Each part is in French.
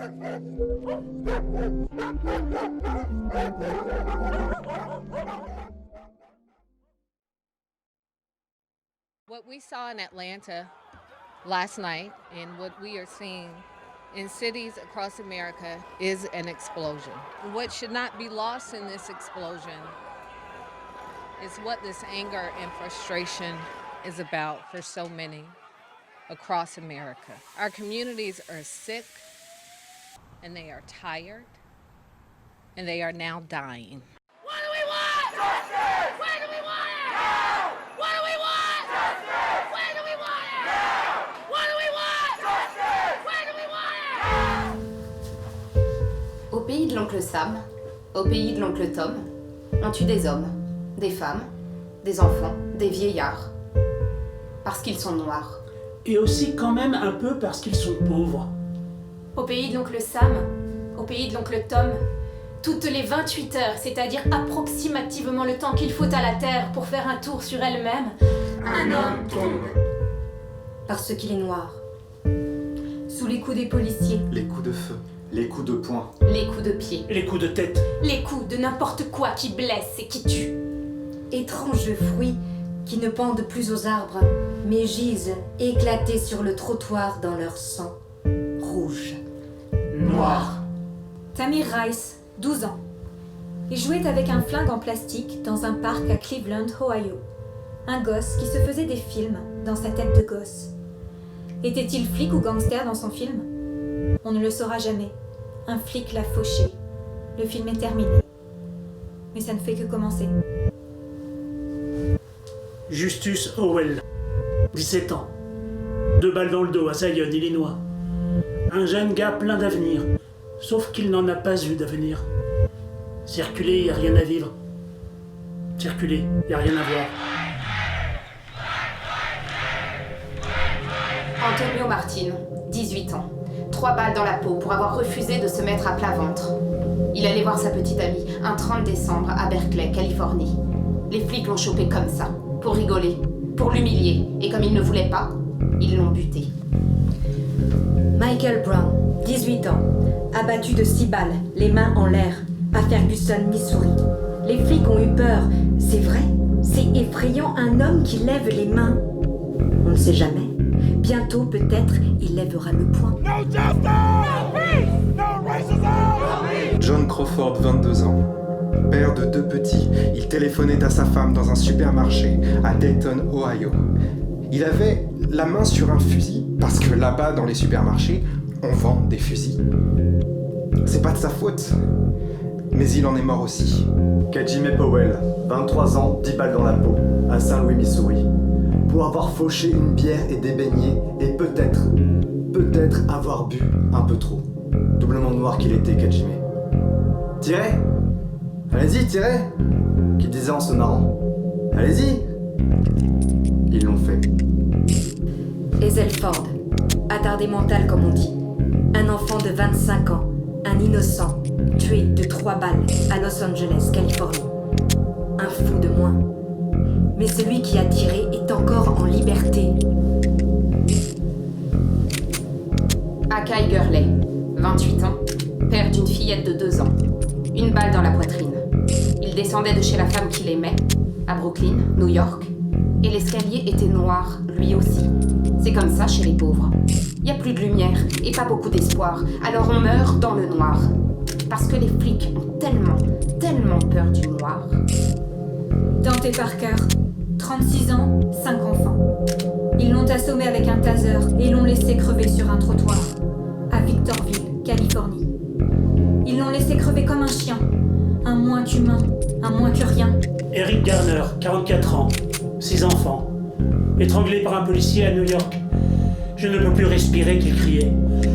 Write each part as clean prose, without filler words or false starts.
What we saw in Atlanta last night and what we are seeing in cities across America is an explosion. What should not be lost in this explosion is what this anger and frustration is about for so many across America. Our communities are sick and they are tired and they are now dying. What do we want? Justice! Where do we want it? Now! What do we want? Justice! Where do we want it? Now! What do we want? Justice! Where do we want it? Au pays de l'oncle Sam, au pays de l'oncle Tom, on tue des hommes, des femmes, des enfants, des vieillards. Parce qu'ils sont noirs. Et aussi quand même un peu parce qu'ils sont pauvres. Au pays de l'oncle Sam, au pays de l'oncle Tom, toutes les 28 heures, c'est-à-dire approximativement le temps qu'il faut à la Terre pour faire un tour sur elle-même, Un homme tombe. Parce qu'il est noir. sous les coups des policiers, Les coups de feu, les coups de poing. Les coups de pied. Et les coups de tête. les coups de n'importe quoi qui blesse et qui tue. Étranges fruits qui ne pendent plus aux arbres, mais gisent éclatés sur le trottoir dans leur sang rouge. Noir. Tamir Rice, 12 ans. Il jouait avec un flingue en plastique dans un parc à Cleveland, Ohio. Un gosse qui se faisait des films dans sa tête de gosse. Était-il flic ou gangster dans son film? On ne le saura jamais. Un flic l'a fauché. Le film est terminé. Mais ça ne fait que commencer. Justus Howell, 17 ans. 2 balles dans le dos à Zion, Illinois. Un jeune gars plein d'avenir, sauf qu'il n'en a pas eu d'avenir. Circuler, y a rien à vivre. Circuler, y a rien à voir. Antonio Martin, 18 ans. 3 balles dans la peau pour avoir refusé de se mettre à plat ventre. Il allait voir sa petite amie un 30 décembre à Berkeley, Californie. Les flics l'ont chopé comme ça, pour rigoler, pour l'humilier. Et comme il ne voulait pas, ils l'ont buté. Michael Brown, 18 ans, abattu de 6 balles, les mains en l'air, à Ferguson, Missouri. Les flics ont eu peur, c'est vrai, c'est effrayant, un homme qui lève les mains. On ne sait jamais. Bientôt, peut-être, il lèvera le poing. No justice! No peace! No racism! No peace! John Crawford, 22 ans. Père de 2 petits, il téléphonait à sa femme dans un supermarché à Dayton, Ohio. Il avait la main sur un fusil, parce que là-bas, dans les supermarchés, on vend des fusils. C'est pas de sa faute, mais il en est mort aussi. Kajime Powell, 23 ans, 10 balles dans la peau, à Saint-Louis, Missouri. Pour avoir fauché une bière et des beignets, et peut-être avoir bu un peu trop. Doublement noir qu'il était, Kajime. Tirez! Allez-y, tirez! Qu'il disait en se marrant. Allez-y! Ils l'ont fait. Hazel Ford, attardé mental comme on dit. Un enfant de 25 ans, un innocent, tué de 3 balles à Los Angeles, Californie. Un fou de moins. Mais celui qui a tiré est encore en liberté. Akai Gurley, 28 ans, père d'une fillette de 2 ans. Une balle dans la poitrine. Il descendait de chez la femme qu'il aimait, à Brooklyn, New York, et l'escalier était noir, lui aussi. C'est comme ça chez les pauvres. Il n'y a plus de lumière et pas beaucoup d'espoir, alors on meurt dans le noir. Parce que les flics ont tellement peur du noir. Dante Parker, 36 ans, 5 enfants. Ils l'ont assommé avec un taser et l'ont laissé crever sur un trottoir, à Victorville, Californie. Ils l'ont laissé crever comme un chien, un moins qu'humain, un moins que rien. Eric Garner, 44 ans, 6 enfants. Étranglé par un policier à New York. Je ne peux plus respirer, qu'il criait.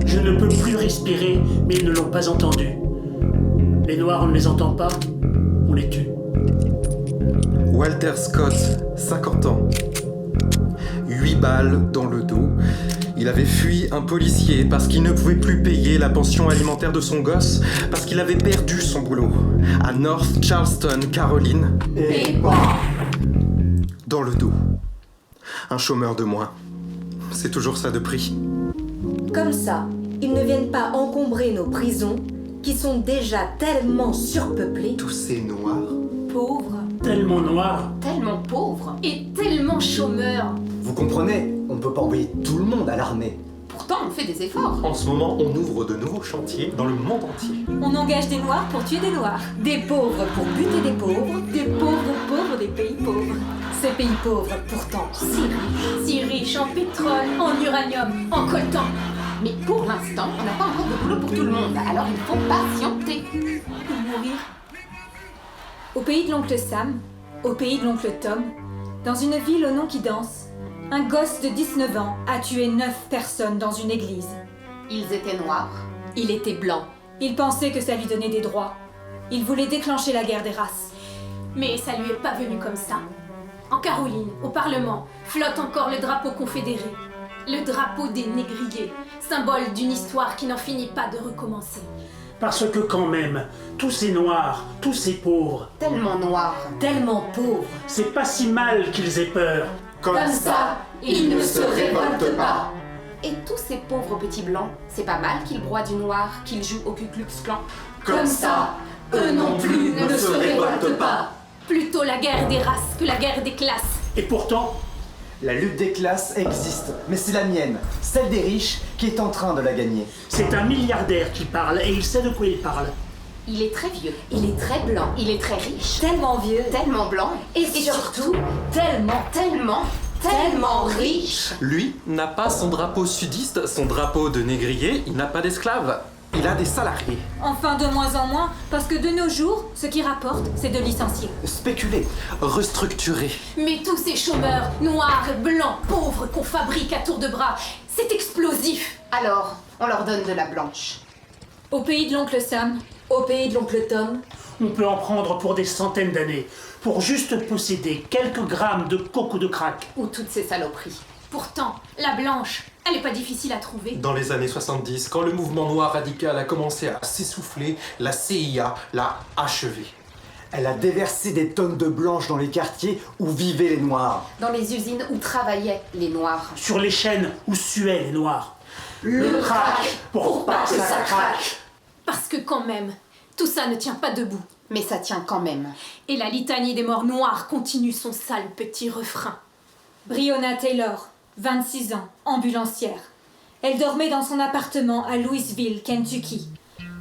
Je ne peux plus respirer, mais ils ne l'ont pas entendu. Les Noirs, on ne les entend pas, on les tue. Walter Scott, 50 ans. 8 balles dans le dos. Il avait fui un policier parce qu'il ne pouvait plus payer la pension alimentaire de son gosse, parce qu'il avait perdu son boulot à North Charleston, Caroline. Et Dans le dos. Un chômeur de moins. C'est toujours ça de prix. Comme ça, ils ne viennent pas encombrer nos prisons, qui sont déjà tellement surpeuplées. Tous ces noirs. Pauvre. Tellement noir. Tellement pauvre. Et tellement chômeur. Vous comprenez, on peut pas envoyer tout le monde à l'armée. Pourtant, on fait des efforts. En ce moment, on ouvre de nouveaux chantiers dans le monde entier. On engage des noirs pour tuer des noirs. Des pauvres pour buter des pauvres. Des pauvres pauvres des pays pauvres. Ces pays pauvres, pourtant, Si riche en pétrole, en uranium, en coltan. Mais pour l'instant, on n'a pas encore de boulot pour tout le monde, alors il faut patienter. Ou mourir. Au pays de l'oncle Sam, au pays de l'oncle Tom, dans une ville au nom qui danse, un gosse de 19 ans a tué 9 personnes dans une église. Ils étaient noirs. il était blanc. Il pensait que ça lui donnait des droits. Il voulait déclencher la guerre des races. Mais ça lui est pas venu comme ça. En Caroline, au Parlement, flotte encore le drapeau confédéré. Le drapeau des négriers, symbole d'une histoire qui n'en finit pas de recommencer. Parce que quand même, tous ces noirs, tous ces pauvres, Tellement noirs. Tellement pauvre. c'est pas si mal qu'ils aient peur. Comme ça, ils ne se révoltent pas. Et tous ces pauvres petits blancs, c'est pas mal qu'ils broient du noir, qu'ils jouent au Ku Klux Klan. Comme ça, eux non plus ne se révoltent pas. Plutôt la guerre des races que la guerre des classes. Et pourtant, La lutte des classes existe, mais c'est la mienne, celle des riches, qui est en train de la gagner. c'est un milliardaire qui parle et il sait de quoi il parle. Il est très vieux. Il est très blanc. Il est très riche. Tellement vieux. Tellement blanc. Et surtout, tellement riche. Lui n'a pas son drapeau sudiste, son drapeau de négrier, il n'a pas d'esclaves. Il a des salariés. Enfin, de moins en moins, parce que de nos jours, ce qui rapporte, c'est de licencier. Spéculer. Restructuré. Mais tous ces chômeurs, noirs, blancs, pauvres qu'on fabrique à tour de bras, c'est explosif. Alors, on leur donne de la blanche. Au pays de l'oncle Sam, au pays de l'oncle Tom, On peut en prendre pour des centaines d'années, pour juste posséder quelques grammes de coke ou de crack. Ou toutes ces saloperies. Pourtant, la blanche, elle est pas difficile à trouver. Dans les années 70, quand le mouvement noir radical a commencé à s'essouffler, la CIA l'a achevé. Elle a déversé des tonnes de blanches dans les quartiers où vivaient les noirs. Dans les usines où travaillaient les noirs. Sur les chaînes où suaient les noirs. Le crack pour pas que ça craque. Parce que quand même, tout ça ne tient pas debout. Mais ça tient quand même. Et la litanie des morts noirs continue son sale petit refrain. Breonna Taylor, 26 ans, ambulancière. Elle dormait dans son appartement à Louisville, Kentucky.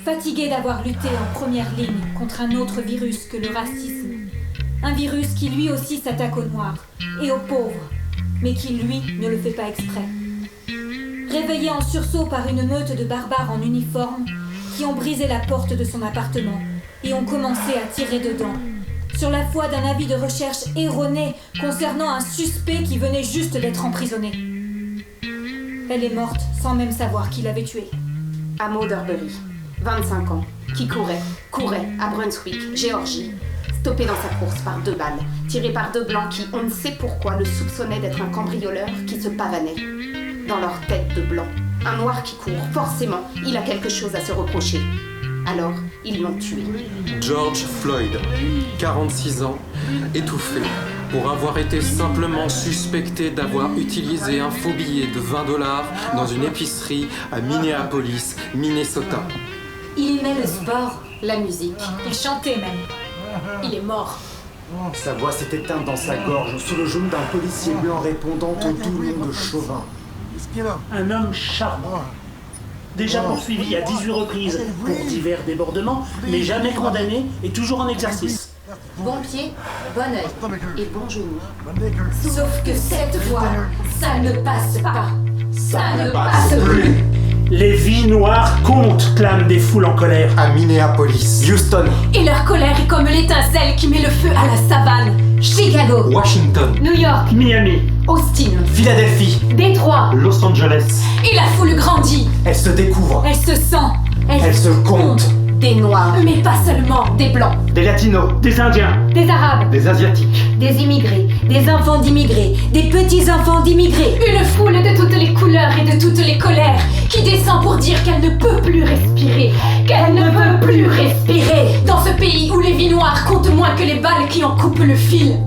Fatiguée d'avoir lutté en première ligne contre un autre virus que le racisme. Un virus qui lui aussi s'attaque aux noirs et aux pauvres, mais qui lui ne le fait pas exprès. Réveillée en sursaut par une meute de barbares en uniforme qui ont brisé la porte de son appartement et ont commencé à tirer dedans, sur la foi d'un avis de recherche erroné concernant un suspect qui venait juste d'être emprisonné. Elle est morte sans même savoir qui l'avait tuée. À Moderbury, 25 ans, qui courait à Brunswick, Géorgie, stoppé dans sa course par 2 balles, tiré par 2 blancs qui, on ne sait pourquoi, le soupçonnaient d'être un cambrioleur qui se pavanait. Dans leur tête de blanc, un noir qui court, forcément, il a quelque chose à se reprocher. Alors, ils l'ont tué. George Floyd, 46 ans, étouffé, pour avoir été simplement suspecté d'avoir utilisé un faux billet de $20 dans une épicerie à Minneapolis, Minnesota. il aimait le sport. La musique. Il chantait même. Il est mort. Sa voix s'est éteinte dans sa gorge sous le genou d'un policier blanc répondant au doux nom de Chauvin. Un homme charmant. Déjà poursuivi à 18 reprises pour divers débordements, mais jamais condamné et toujours en exercice. Bon pied, bon œil et bon genou. Sauf que cette fois, ça ne passe pas. Ça ne passe plus. Les vies noires comptent, clament des foules en colère. À Minneapolis, Houston, Et leur colère est comme l'étincelle qui met le feu à la savane. Chicago, Washington, New York, Miami, Austin, Philadelphie, Détroit. Los Angeles. Et la foule grandit. elle se découvre, Elle se sent. elle se compte. des noirs, Mais pas seulement. des blancs, Des latinos, des Indiens, Des Arabes. des asiatiques, des immigrés, des enfants d'immigrés, des petits-enfants d'immigrés. Une foule de toutes les couleurs et de toutes les colères qui descend pour dire qu'elle ne peut plus respirer. Qu'elle ne peut plus respirer dans ce pays où les vies noires comptent moins que les balles qui en coupent le fil.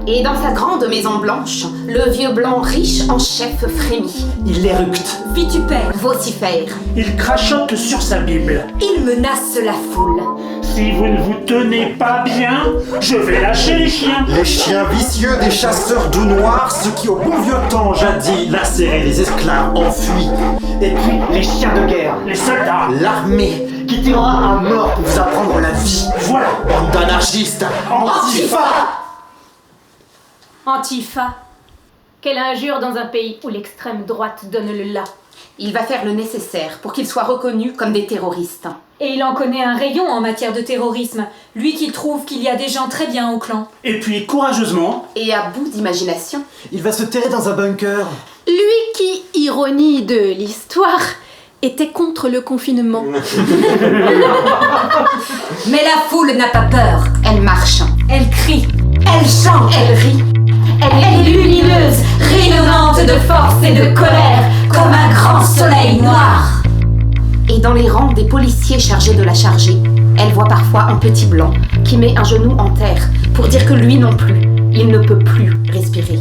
Et dans sa grande maison blanche, le vieux blanc riche en chef frémit, Il éructe. Vitupère. vocifère. Il crachote sur sa Bible. Il menace la foule. Si vous ne vous tenez pas bien, je vais lâcher les chiens. Les chiens vicieux des chasseurs doux noirs, ceux qui au bon vieux temps jadis lacéraient les esclaves enfuis. Et puis les chiens de guerre. Les soldats. L'armée, Qui tirera à mort pour vous apprendre la vie. Voilà. bande d'anarchistes, Antifa. Antifa. Quelle injure dans un pays où l'extrême droite donne le la. Il va faire le nécessaire pour qu'ils soient reconnus comme des terroristes. Et il en connaît un rayon en matière de terrorisme, lui qui trouve qu'il y a des gens très bien au clan. Et puis, courageusement, Et à bout d'imagination, Il va se terrer dans un bunker. Lui qui, ironie de l'histoire, était contre le confinement. Mais la foule n'a pas peur. elle marche, Elle crie. Elle chante. elle rit, Elle est lumineuse, rayonnante de force et de colère, comme un grand soleil noir. et dans les rangs des policiers chargés de la charger, elle voit parfois un petit blanc qui met un genou en terre pour dire que lui non plus, il ne peut plus respirer.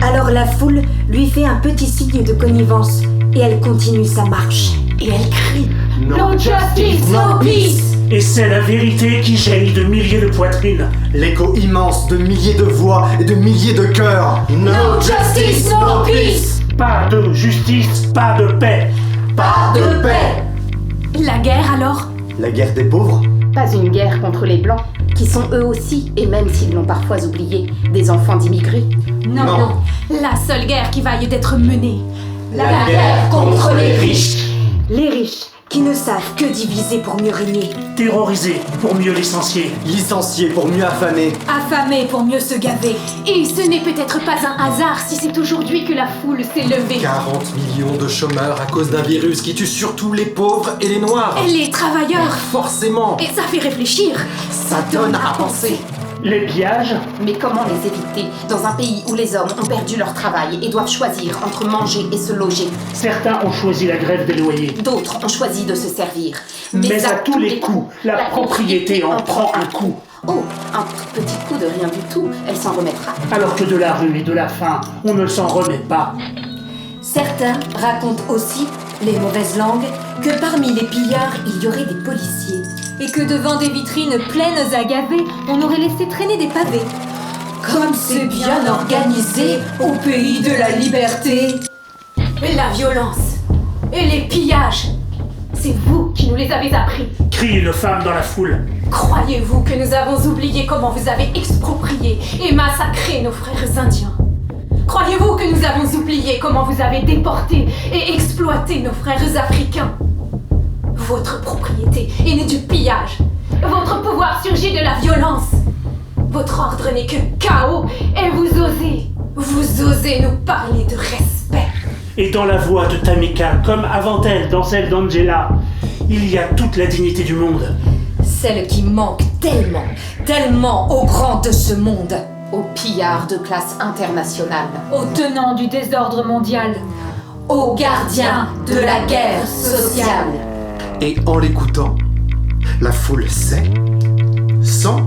Alors la foule lui fait un petit signe de connivence et elle continue sa marche. Et elle crie No justice, no peace. et c'est la vérité qui jaillit de milliers de poitrines. L'écho immense de milliers de voix et de milliers de cœurs. No justice, no peace. Pas de justice, pas de paix. Pas de paix. La guerre alors? La guerre des pauvres. Pas une guerre contre les blancs, qui sont eux aussi, et même s'ils l'ont parfois oublié, des enfants d'immigrés. Non, Non. non. La seule guerre qui vaille d'être menée. La guerre contre les riches. les riches qui ne savent que diviser pour mieux régner. Terrorisés pour mieux licencier. Licenciés pour mieux affamer. Affamés pour mieux se gaver. Et ce n'est peut-être pas un hasard si c'est aujourd'hui que la foule s'est levée. 40 millions de chômeurs à cause d'un virus qui tue surtout les pauvres et les noirs. Et les travailleurs. Forcément. Et ça fait réfléchir. Ça donne à penser. Les pillages, Mais comment les éviter dans un pays où les hommes ont perdu leur travail et doivent choisir entre manger et se loger? certains ont choisi la grève des loyers. D'autres ont choisi de se servir. Mais à tous les coups, la propriété en prend un coup. Oh, un tout petit coup de rien du tout, elle s'en remettra. Alors que de la rue et de la faim, on ne s'en remet pas. Certains racontent aussi, les mauvaises langues, que parmi les pillards, il y aurait des policiers. Et que devant des vitrines pleines à gaver, on aurait laissé traîner des pavés. Comme c'est bien organisé au pays de la liberté. Et la violence. Et les pillages. C'est vous qui nous les avez appris. Crie une femme dans la foule. Croyez-vous que nous avons oublié comment vous avez exproprié et massacré nos frères indiens? Croyez-vous que nous avons oublié comment vous avez déporté et exploité nos frères africains? Votre propriété est née du pillage. Votre pouvoir surgit de la violence. Votre ordre n'est que chaos et vous osez nous parler de respect. Et dans la voix de Tamika, comme avant elle dans celle d'Angela, il y a toute la dignité du monde. Celle qui manque tellement, tellement aux grands de ce monde. Aux pillards de classe internationale. Aux tenants du désordre mondial. Aux gardiens de la guerre sociale. Et en l'écoutant, la foule sait, sent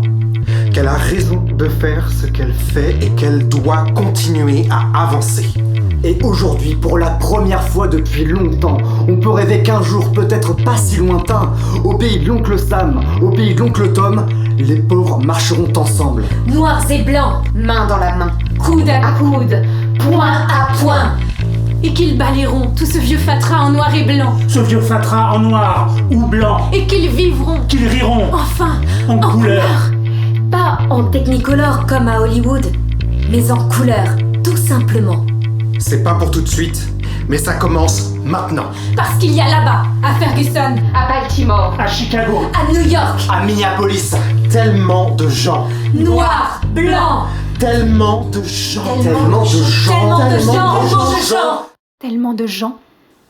qu'elle a raison de faire ce qu'elle fait et qu'elle doit continuer à avancer. Et aujourd'hui, pour la première fois depuis longtemps, on peut rêver qu'un jour, peut-être pas si lointain, au pays de l'oncle Sam, au pays de l'oncle Tom, les pauvres marcheront ensemble. Noirs et blancs, Main dans la main. Coude à coude, point à point. et qu'ils balayeront tout ce vieux fatras en noir et blanc, Ce vieux fatras en noir ou blanc, et qu'ils vivront, qu'ils riront enfin, en couleur. Pas en technicolor comme à Hollywood, mais en couleur, tout simplement. C'est pas pour tout de suite, mais ça commence maintenant. parce qu'il y a là-bas, à Ferguson, À Baltimore. À Chicago, À New York, À Minneapolis, Tellement de gens, noir, blanc, tellement de gens, tellement de gens, tellement de gens, tellement tellement de gens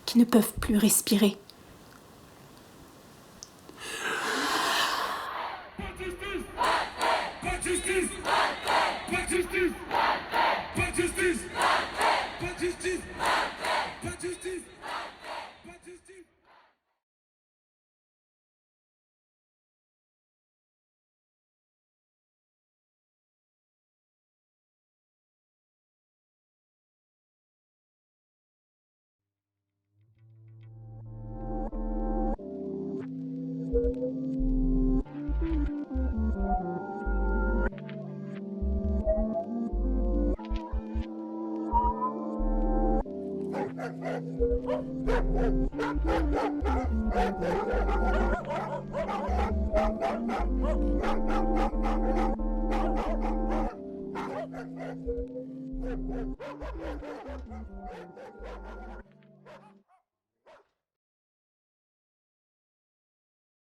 qui ne peuvent plus respirer.